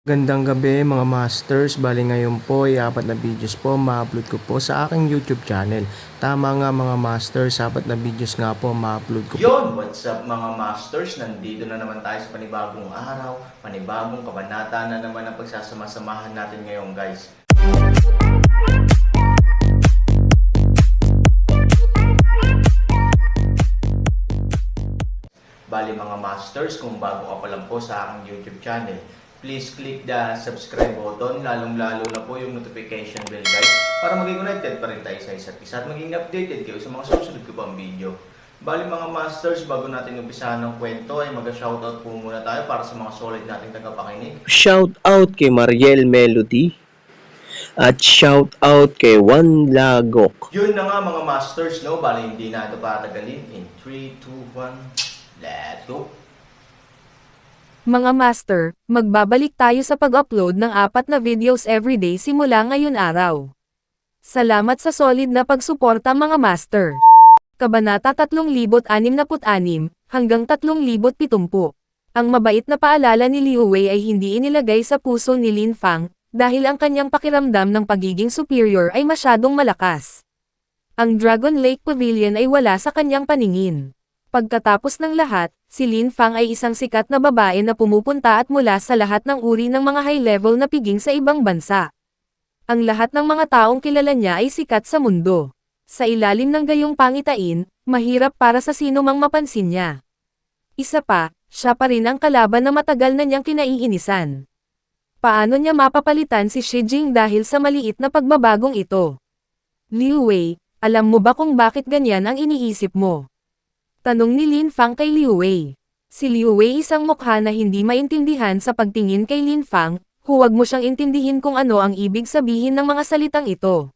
Gandang gabi mga masters, bali ngayon po ay 4 na videos po ma-upload ko po sa aking YouTube channel. Tama nga mga masters, 4 na videos nga po ma-upload ko po. Yon, what's up mga masters? Nandito na naman tayo sa panibagong araw, panibagong kabanata na naman ang pagsasama-samahan natin ngayon guys. Bali mga masters, kung bago ka pa lang po sa aking YouTube channel, please click the subscribe button, lalong-lalo na po yung notification bell guys, para maging connected pa rin tayo sa isa't isa at maging updated kayo sa mga susunod ko pang video. Bali mga masters, bago natin umpisahan ng kwento ay mag-shoutout po muna tayo para sa mga solid nating tagapakinig. Shout out kay Mariel Melody at shout out kay Juan Lagok. Yun na nga mga masters, no? Bali hindi na ito patagalin. In 3, 2, 1, let's go! Mga master, magbabalik tayo sa pag-upload ng 4 na videos everyday simula ngayon araw. Salamat sa solid na pagsuporta mga master. Kabanata 3066 hanggang 3070. Ang mabait na paalala ni Liu Wei ay hindi inilagay sa puso ni Lin Fang, dahil ang kanyang pakiramdam ng pagiging superior ay masyadong malakas. Ang Dragon Lake Pavilion ay wala sa kanyang paningin. Pagkatapos ng lahat, si Lin Fang ay isang sikat na babae na pumupunta at mula sa lahat ng uri ng mga high-level na piging sa ibang bansa. Ang lahat ng mga taong kilala niya ay sikat sa mundo. Sa ilalim ng gayong pangitain, mahirap para sa sino mang mapansin niya. Isa pa, siya pa rin ang kalaban na matagal na niyang kinaiinisan. Paano niya mapapalitan si Shi Jing dahil sa maliit na pagbabagong ito? Liu Wei, alam mo ba kung bakit ganyan ang iniisip mo? Tanong ni Lin Fang kay Liu Wei. Si Liu Wei isang mukha na hindi maintindihan sa pagtingin kay Lin Fang, huwag mo siyang intindihin kung ano ang ibig sabihin ng mga salitang ito.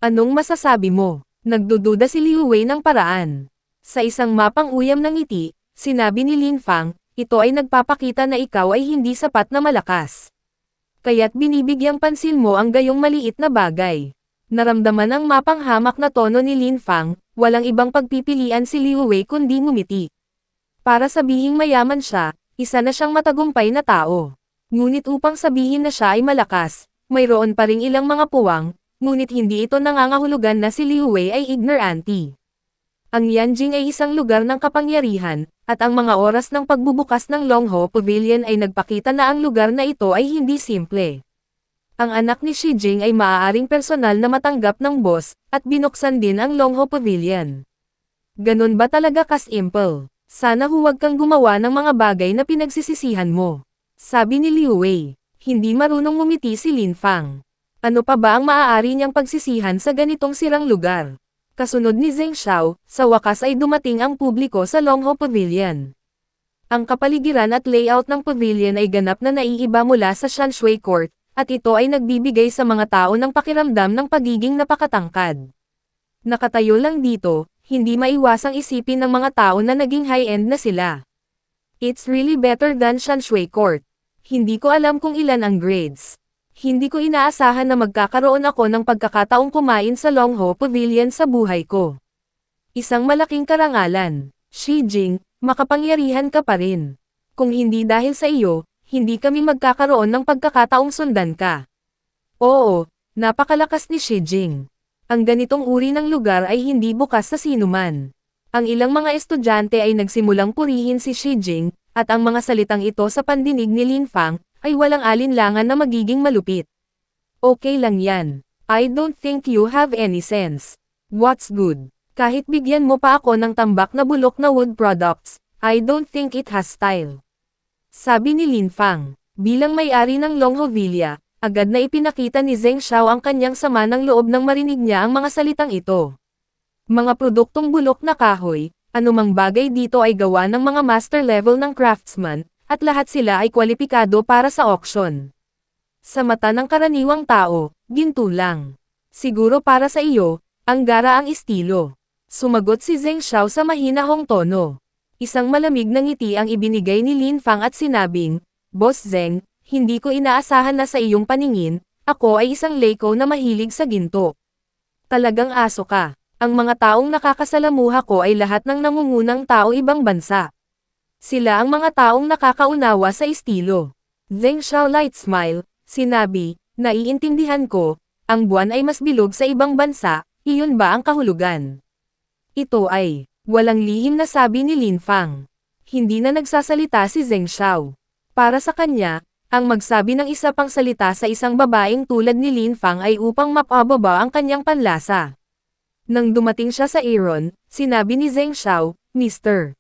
Anong masasabi mo? Nagdududa si Liu Wei ng paraan. Sa isang mapang-uyam ng ngiti, sinabi ni Lin Fang, ito ay nagpapakita na ikaw ay hindi sapat na malakas. Kaya't binibigyang pansin mo ang gayong maliit na bagay. Naramdaman ang mapanghamak na tono ni Lin Fang, walang ibang pagpipilian si Liu Wei kundi ngumiti. Para sabihing mayaman siya, isa na siyang matagumpay na tao. Ngunit upang sabihin na siya ay malakas, mayroon pa ring ilang mga puwang, ngunit hindi ito nangangahulugan na si Liu Wei ay ignorante. Ang Yanjing ay isang lugar ng kapangyarihan, at ang mga oras ng pagbubukas ng Longho Pavilion ay nagpakita na ang lugar na ito ay hindi simple. Ang anak ni Shi Jing ay maaaring personal na matanggap ng boss, at binuksan din ang Longho Pavilion. Ganun ba talaga ka-simple? Sana huwag kang gumawa ng mga bagay na pinagsisisihan mo. Sabi ni Liu Wei. Hindi marunong ngumiti si Lin Fang. Ano pa ba ang maaari niyang pagsisihan sa ganitong sirang lugar? Kasunod ni Zheng Xiao, sa wakas ay dumating ang publiko sa Longho Pavilion. Ang kapaligiran at layout ng pavilion ay ganap na naiiba mula sa Shanshui Court, at ito ay nagbibigay sa mga tao ng pakiramdam ng pagiging napakatangkad. Nakatayo lang dito, hindi maiwasang isipin ng mga tao na naging high-end na sila. It's really better than Shanshui Court. Hindi ko alam kung ilan ang grades. Hindi ko inaasahan na magkakaroon ako ng pagkakataong kumain sa Longho Pavilion sa buhay ko. Isang malaking karangalan. Shi Jing, makapangyarihan ka pa rin. Kung hindi dahil sa iyo, hindi kami magkakaroon ng pagkakataong sundan ka. Oo, napakalakas ni Shi Jing. Ang ganitong uri ng lugar ay hindi bukas sa sinuman. Ang ilang mga estudyante ay nagsimulang purihin si Shi Jing, at ang mga salitang ito sa pandinig ni Lin Fang, ay walang alinlangan na magiging malupit. Okay lang yan. I don't think you have any sense. What's good? Kahit bigyan mo pa ako ng tambak na bulok na wood products, I don't think it has style. Sabi ni Lin Fang. Bilang may-ari ng Longho Villa, agad na ipinakita ni Zheng Xiao ang kanyang sama ng loob nang marinig niya ang mga salitang ito. Mga produktong bulok na kahoy, anumang bagay dito ay gawa ng mga master level ng craftsman, at lahat sila ay kwalipikado para sa auction. Sa mata ng karaniwang tao, ginto lang. Siguro para sa iyo, ang gara ang estilo. Sumagot si Zheng Xiao sa mahinahong tono. Isang malamig na ngiti ang ibinigay ni Lin Fang at sinabing, Boss Zheng, hindi ko inaasahan na sa iyong paningin, ako ay isang leiko na mahilig sa ginto. Talagang aso ka. Ang mga taong nakakasalamuha ko ay lahat ng nangungunang tao ibang bansa. Sila ang mga taong nakakaunawa sa estilo. Zheng Xiao light smile, sinabi, naiintindihan ko, ang buwan ay mas bilog sa ibang bansa, iyon ba ang kahulugan? Ito ay, walang lihim na sabi ni Lin Fang. Hindi na nagsasalita si Zheng Xiao. Para sa kanya, ang magsabi ng isa pang salita sa isang babaeng tulad ni Lin Fang ay upang mapababa ang kanyang panlasa. Nang dumating siya sa Aaron, sinabi ni Zheng Xiao, Mr.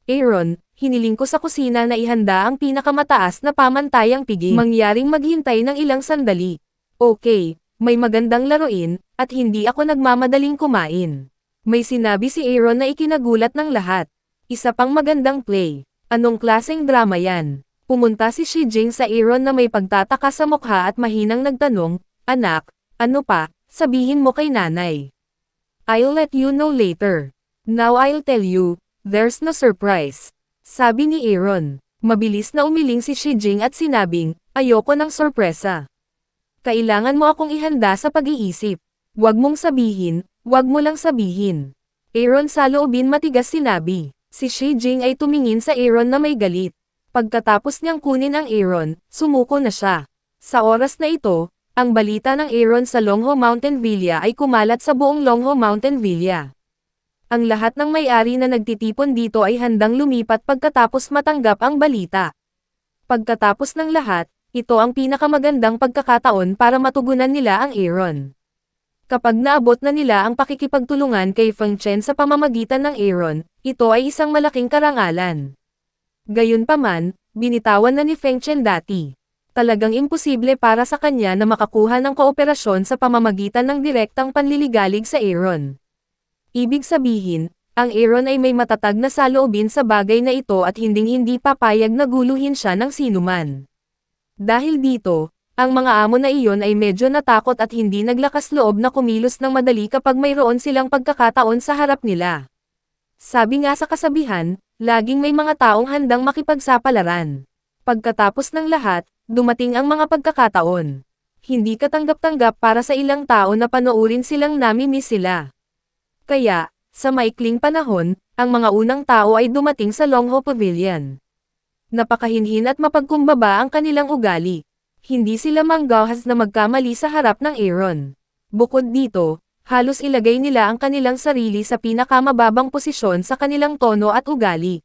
Aaron, hiniling ko sa kusina na ihanda ang pinakamataas na pamantayang piging. Mangyaring maghintay ng ilang sandali. Okay, may magandang laruin, at hindi ako nagmamadaling kumain. May sinabi si Aaron na ikinagulat ng lahat. Isa pang magandang play. Anong klaseng drama yan? Pumunta si Shi Jing sa Aaron na may pagtataka sa mukha at mahinang nagtanong, Anak, ano pa, sabihin mo kay nanay. I'll let you know later. Now I'll tell you, there's no surprise. Sabi ni Aaron. Mabilis na umiling si Shi Jing at sinabing, ayoko ng sorpresa. Kailangan mo akong ihanda sa pag-iisip. Huwag mong sabihin, huwag mo lang sabihin. Aaron sa loobin matigas sinabi. Si Shi Jing ay tumingin sa Aaron na may galit. Pagkatapos niyang kunin ang Aaron, sumuko na siya. Sa oras na ito, ang balita ng Aaron sa Longho Mountain Villa ay kumalat sa buong Longho Mountain Villa. Ang lahat ng may-ari na nagtitipon dito ay handang lumipat pagkatapos matanggap ang balita. Pagkatapos ng lahat, ito ang pinakamagandang pagkakataon para matugunan nila ang Aaron. Kapag naabot na nila ang pakikipagtulungan kay Feng Chen sa pamamagitan ng Aaron, ito ay isang malaking karangalan. Gayunpaman, binitawan na ni Feng Chen dati. Talagang imposible para sa kanya na makakuha ng kooperasyon sa pamamagitan ng direktang panliligalig sa Aaron. Ibig sabihin, ang Aaron ay may matatag na saloobin sa bagay na ito at hinding-hindi papayag na guluhin siya ng sinuman. Dahil dito, ang mga amo na iyon ay medyo natakot at hindi naglakas loob na kumilos ng madali kapag mayroon silang pagkakataon sa harap nila. Sabi nga sa kasabihan, laging may mga taong handang makipagsapalaran. Pagkatapos ng lahat, dumating ang mga pagkakataon. Hindi katanggap-tanggap para sa ilang tao na panoorin silang nami-miss sila. Kaya, sa maikling panahon, ang mga unang tao ay dumating sa Longho Pavilion. Napakahinhin at mapagkumbaba ang kanilang ugali. Hindi sila manggahas na magkamali sa harap ng Aaron. Bukod dito, halos ilagay nila ang kanilang sarili sa pinakamababang posisyon sa kanilang tono at ugali.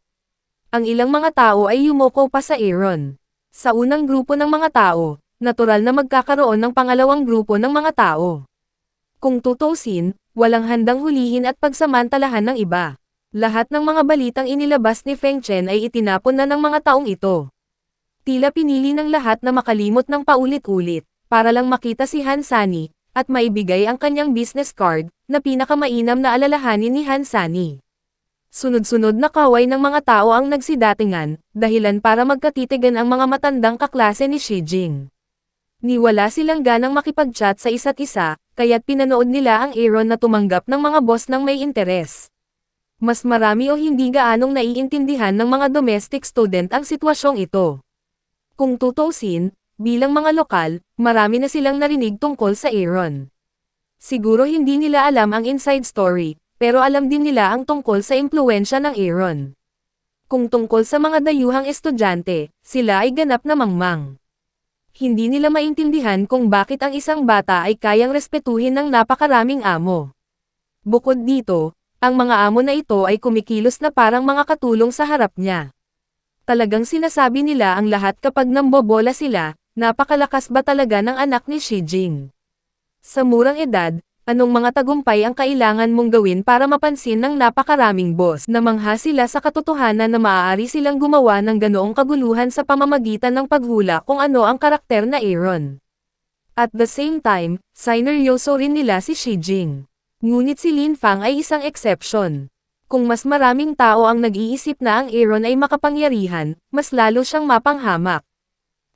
Ang ilang mga tao ay yumoko pa sa Aaron. Sa unang grupo ng mga tao, natural na magkakaroon ng pangalawang grupo ng mga tao. Kung tutusin, walang handang hulihin at pagsamantalahan ng iba. Lahat ng mga balitang inilabas ni Feng Chen ay itinapon na ng mga taong ito. Tila pinili ng lahat na makalimot ng paulit-ulit, para lang makita si Han Sani, at maibigay ang kanyang business card, na pinakamainam na alalahanin ni Han Sani. Sunod-sunod na kaway ng mga tao ang nagsidatingan, dahilan para magkatitigan ang mga matandang kaklase ni Shi Jing. Niwala silang ganang makipag-chat sa isa't isa, kaya't pinanood nila ang Aaron na tumanggap ng mga boss ng may interes. Mas marami o hindi gaanong naiintindihan ng mga domestic student ang sitwasyong ito. Kung tutusin, bilang mga lokal, marami na silang narinig tungkol sa Aaron. Siguro hindi nila alam ang inside story, pero alam din nila ang tungkol sa impluwensya ng Aaron. Kung tungkol sa mga dayuhang estudyante, sila ay ganap na mangmang. Hindi nila maintindihan kung bakit ang isang bata ay kayang respetuhin ng napakaraming amo. Bukod dito, ang mga amo na ito ay kumikilos na parang mga katulong sa harap niya. Talagang sinasabi nila ang lahat kapag nambobola sila, napakalakas ba talaga ng anak ni Shi Jing. Sa murang edad, anong mga tagumpay ang kailangan mong gawin para mapansin ng napakaraming boss? Namangha sila sa katotohanan na maaari silang gumawa ng ganoong kaguluhan sa pamamagitan ng paghula kung ano ang karakter na Aaron. At the same time, sineryoso rin nila si Shi Jing. Ngunit si Lin Fang ay isang exception. Kung mas maraming tao ang nag-iisip na ang Aaron ay makapangyarihan, mas lalo siyang mapanghamak.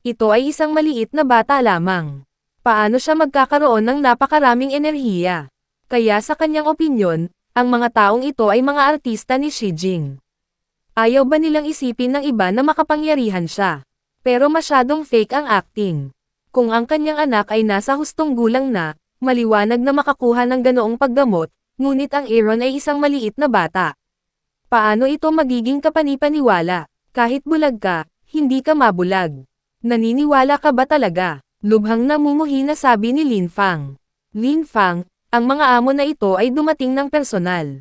Ito ay isang maliit na bata lamang. Paano siya magkakaroon ng napakaraming enerhiya? Kaya sa kanyang opinyon, ang mga taong ito ay mga artista ni Shi Jing. Ayaw ba nilang isipin ng iba na makapangyarihan siya? Pero masyadong fake ang acting. Kung ang kanyang anak ay nasa hustong gulang na, maliwanag na makakuha ng ganoong paggamot, ngunit ang Aaron ay isang maliit na bata. Paano ito magiging kapanipaniwala? Kahit bulag ka, hindi ka mabulag. Naniniwala ka ba talaga? Lubhang namumuhi na sabi ni Lin Fang. Lin Fang, ang mga amo na ito ay dumating ng personal.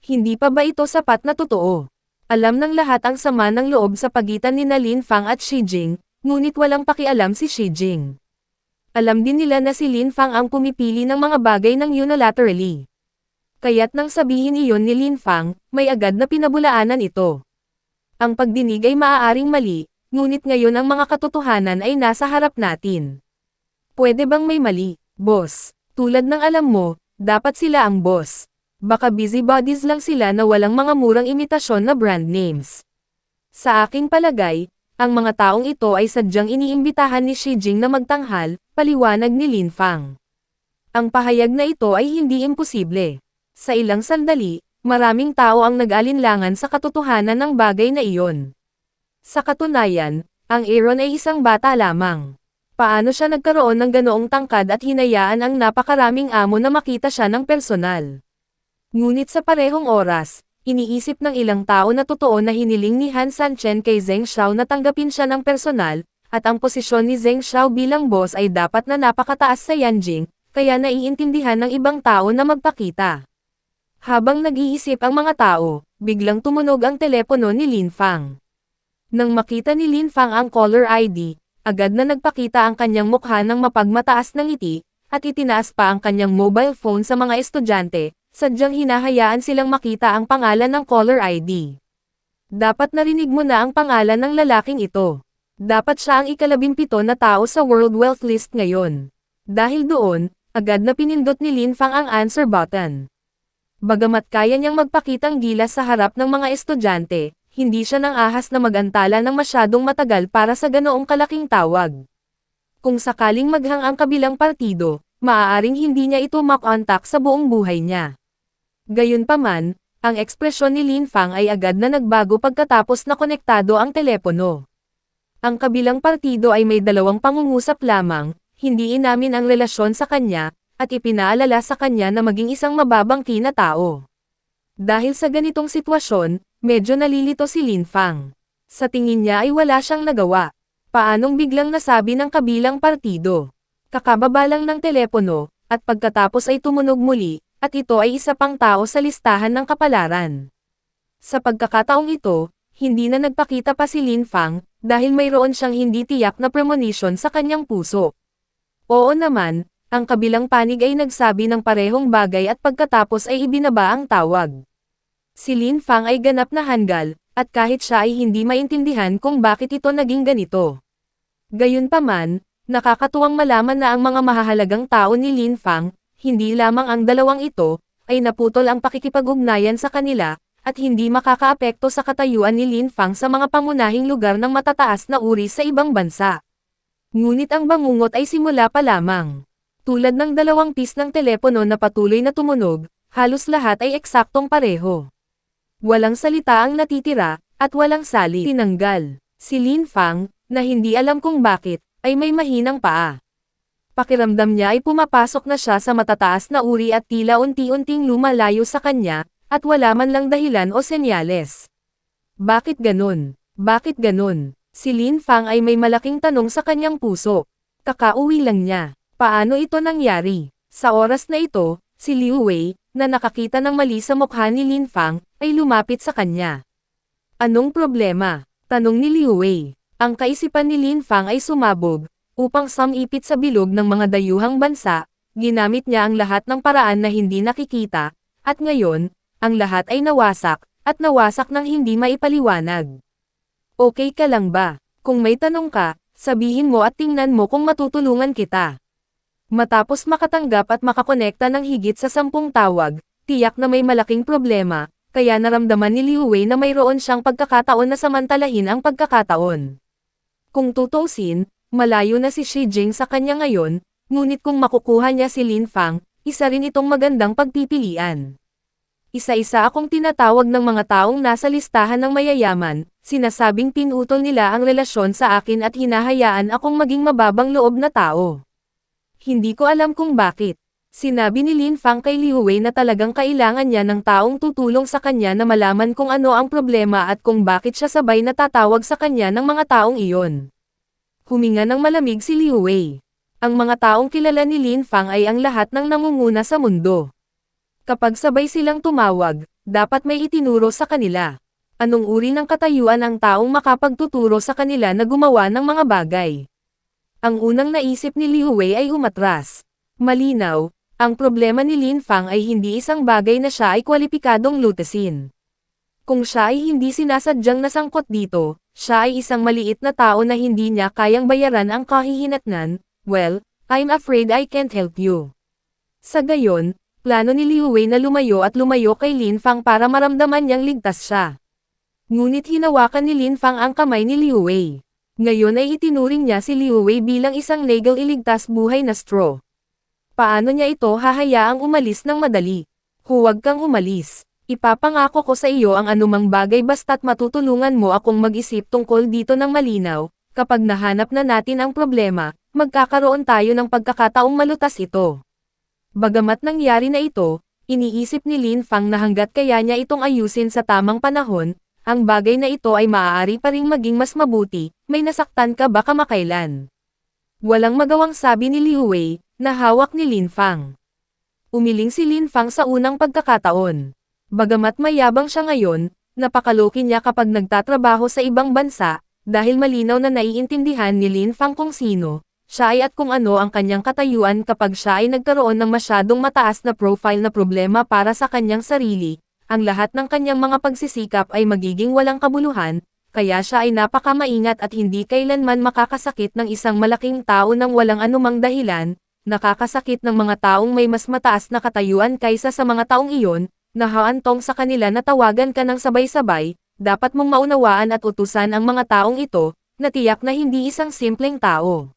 Hindi pa ba ito sapat na totoo? Alam ng lahat ang sama ng loob sa pagitan ni Lin Fang at Xi Jing, ngunit walang pakialam si Xi Jing. Alam din nila na si Lin Fang ang pumipili ng mga bagay ng unilaterally. Kaya't nang sabihin iyon ni Lin Fang, may agad na pinabulaanan ito. Ang pagdinig ay maaaring mali, ngunit ngayon ang mga katotohanan ay nasa harap natin. Pwede bang may mali, boss? Tulad ng alam mo, dapat sila ang boss. Baka busybodies lang sila na walang mga murang imitasyon na brand names. Sa aking palagay, ang mga taong ito ay sadyang iniimbitahan ni Xi Jing na magtanghal, paliwanag ni Lin Fang. Ang pahayag na ito ay hindi imposible. Sa ilang sandali, maraming tao ang nag-alinlangan sa katotohanan ng bagay na iyon. Sa katunayan, ang Aaron ay isang bata lamang. Paano siya nagkaroon ng ganoong tangkad at hinayaan ang napakaraming amo na makita siya ng personal? Ngunit sa parehong oras, iniisip ng ilang tao na totoo na hiniling ni Han Sanchen kay Zheng Xiao na tanggapin siya ng personal, at ang posisyon ni Zheng Xiao bilang boss ay dapat na napakataas sa Yanjing, kaya naiintindihan ng ibang tao na magpakita. Habang nag-iisip ang mga tao, biglang tumunog ang telepono ni Lin Fang. Nang makita ni Lin Fang ang caller ID, agad na nagpakita ang kanyang mukha ng mapagmataas na ngiti, at itinaas pa ang kanyang mobile phone sa mga estudyante, sadyang hinahayaan silang makita ang pangalan ng caller ID. Dapat narinig mo na ang pangalan ng lalaking ito. Dapat siya ang ika-17 na tao sa World Wealth List ngayon. Dahil doon, agad na pinindot ni Lin Fang ang answer button. Bagamat kaya niyang magpakitang gilas sa harap ng mga estudyante, hindi siya nang ahas na magantala ng masyadong matagal para sa ganoong kalaking tawag. Kung sakaling maghang ang kabilang partido, maaaring hindi niya ito makontak sa buong buhay niya. Gayunpaman, ang ekspresyon ni Lin Fang ay agad na nagbago pagkatapos na konektado ang telepono. Ang kabilang partido ay may dalawang pangungusap lamang, hindi inamin ang relasyon sa kanya, at ipinaalala sa kanya na maging isang mababangki na tao. Dahil sa ganitong sitwasyon, medyo nalilito si Lin Fang. Sa tingin niya ay wala siyang nagawa. Paanong biglang nasabi ng kabilang partido? Kakababa lang ng telepono, at pagkatapos ay tumunog muli, at ito ay isa pang tao sa listahan ng kapalaran. Sa pagkakataong ito, hindi na nagpakita pa si Lin Fang, dahil mayroon siyang hindi tiyak na premonition sa kanyang puso. Oo naman, ang kabilang panig ay nagsabi ng parehong bagay at pagkatapos ay ibinaba ang tawag. Si Lin Fang ay ganap na hanggal, at kahit siya ay hindi maintindihan kung bakit ito naging ganito. Gayunpaman, nakakatuwang malaman na ang mga mahahalagang tao ni Lin Fang, hindi lamang ang dalawang ito, ay naputol ang pakikipag-ugnayan sa kanila, at hindi makakaapekto sa katayuan ni Lin Fang sa mga pangunahing lugar ng matataas na uri sa ibang bansa. Ngunit ang bangungot ay simula pa lamang. Tulad ng dalawang piece ng telepono na patuloy na tumunog, halos lahat ay eksaktong pareho. Walang salita ang natitira, at walang sali. Tinanggal. Si Lin Fang, na hindi alam kung bakit, ay may mahinang paa. Pakiramdam niya ay pumapasok na siya sa matataas na uri at tila unti-unting lumalayo sa kanya, at wala man lang dahilan o senyales. Bakit ganun? Bakit ganun? Si Lin Fang ay may malaking tanong sa kanyang puso. Kakauwi lang niya. Paano ito nangyari? Sa oras na ito, si Liu Wei, na nakakita ng mali sa mukha ni Lin Fang, ay lumapit sa kanya. Anong problema? Tanong ni Liu Wei. Ang kaisipan ni Lin Fang ay sumabog, upang samipit sa bilog ng mga dayuhang bansa, ginamit niya ang lahat ng paraan na hindi nakikita, at ngayon, ang lahat ay nawasak, at nawasak ng hindi maipaliwanag. Okay ka lang ba? Kung may tanong ka, sabihin mo at tingnan mo kung matutulungan kita. Matapos makatanggap at makakonekta ng higit sa 10 tawag, tiyak na may malaking problema, kaya naramdaman ni Liu Wei na mayroon siyang pagkakataon na samantalahin ang pagkakataon. Kung tutuusin, malayo na si Xi Jing sa kanya ngayon, ngunit kung makukuha niya si Lin Fang, isa rin itong magandang pagpipilian. Isa-isa akong tinatawag ng mga taong nasa listahan ng mayayaman, sinasabing pinutol nila ang relasyon sa akin at hinahayaan akong maging mababang loob na tao. Hindi ko alam kung bakit. Sinabi ni Lin Fang kay Liu Wei na talagang kailangan niya ng taong tutulong sa kanya na malaman kung ano ang problema at kung bakit siya sabay natatawag sa kanya ng mga taong iyon. Huminga ng malamig si Liu Wei. Ang mga taong kilala ni Lin Fang ay ang lahat ng nangunguna sa mundo. Kapag sabay silang tumawag, dapat may itinuro sa kanila. Anong uri ng katayuan ang taong makapagtuturo sa kanila na gumawa ng mga bagay? Ang unang naisip ni Liu Wei ay umatras. Malinaw, ang problema ni Lin Fang ay hindi isang bagay na siya ay kwalipikadong lutasin. Kung siya ay hindi sinasadyang nasangkot dito, siya ay isang maliit na tao na hindi niya kayang bayaran ang kahihinatnan. Well, I'm afraid I can't help you. Sa gayon, plano ni Liu Wei na lumayo kay Lin Fang para maramdaman niyang ligtas siya. Ngunit hinawakan ni Lin Fang ang kamay ni Liu Wei. Ngayon ay itinuring niya si Liu Wei bilang isang legal iligtas buhay na straw. Paano niya ito hahayaang umalis ng madali? Huwag kang umalis. Ipapangako ko sa iyo ang anumang bagay basta't matutulungan mo akong mag-isip tungkol dito ng malinaw. Kapag nahanap na natin ang problema, magkakaroon tayo ng pagkakataong malutas ito. Bagamat nangyari na ito, iniisip ni Lin Fang na hanggat kaya niya itong ayusin sa tamang panahon, ang bagay na ito ay maaari pa ring maging mas mabuti. May nasaktan ka ba kamakailan? Walang magawang sabi ni Liu Wei, na hawak ni Lin Fang. Umiling si Lin Fang sa unang pagkakataon. Bagamat mayabang siya ngayon, napakaloki niya kapag nagtatrabaho sa ibang bansa, dahil malinaw na naiintindihan ni Lin Fang kung sino siya ay at kung ano ang kanyang katayuan kapag siya ay nagkaroon ng masyadong mataas na profile na problema para sa kanyang sarili. Ang lahat ng kanyang mga pagsisikap ay magiging walang kabuluhan, kaya siya ay napakamaingat at hindi kailanman makakasakit ng isang malaking tao nang walang anumang dahilan, nakakasakit ng mga taong may mas mataas na katayuan kaysa sa mga taong iyon, nahaantong sa kanila na tawagan ka ng sabay-sabay, dapat mong maunawaan at utusan ang mga taong ito, na tiyak na hindi isang simpleng tao.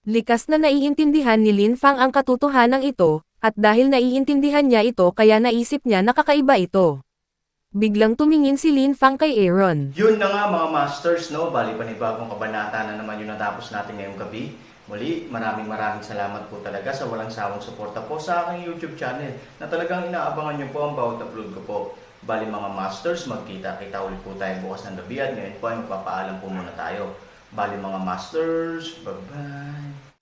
Likas na naiintindihan ni Lin Fang ang katotohanan ito, at dahil naiintindihan niya ito kaya naisip niya na kakaiba ito. Biglang tumingin si Lin Fang kay Aaron. Yun na nga mga masters, no? Bali panibagong kabanata na naman yung natapos natin ngayong gabi. Muli, maraming salamat po talaga sa walang sawang suporta po sa aking YouTube channel na talagang inaabangan nyo po ang bawat upload ko po. Bali mga masters, magkita-kita ulit po tayo bukas ng gabi at ngayon po ay magpapaalam po muna tayo. Bali mga masters, bye-bye!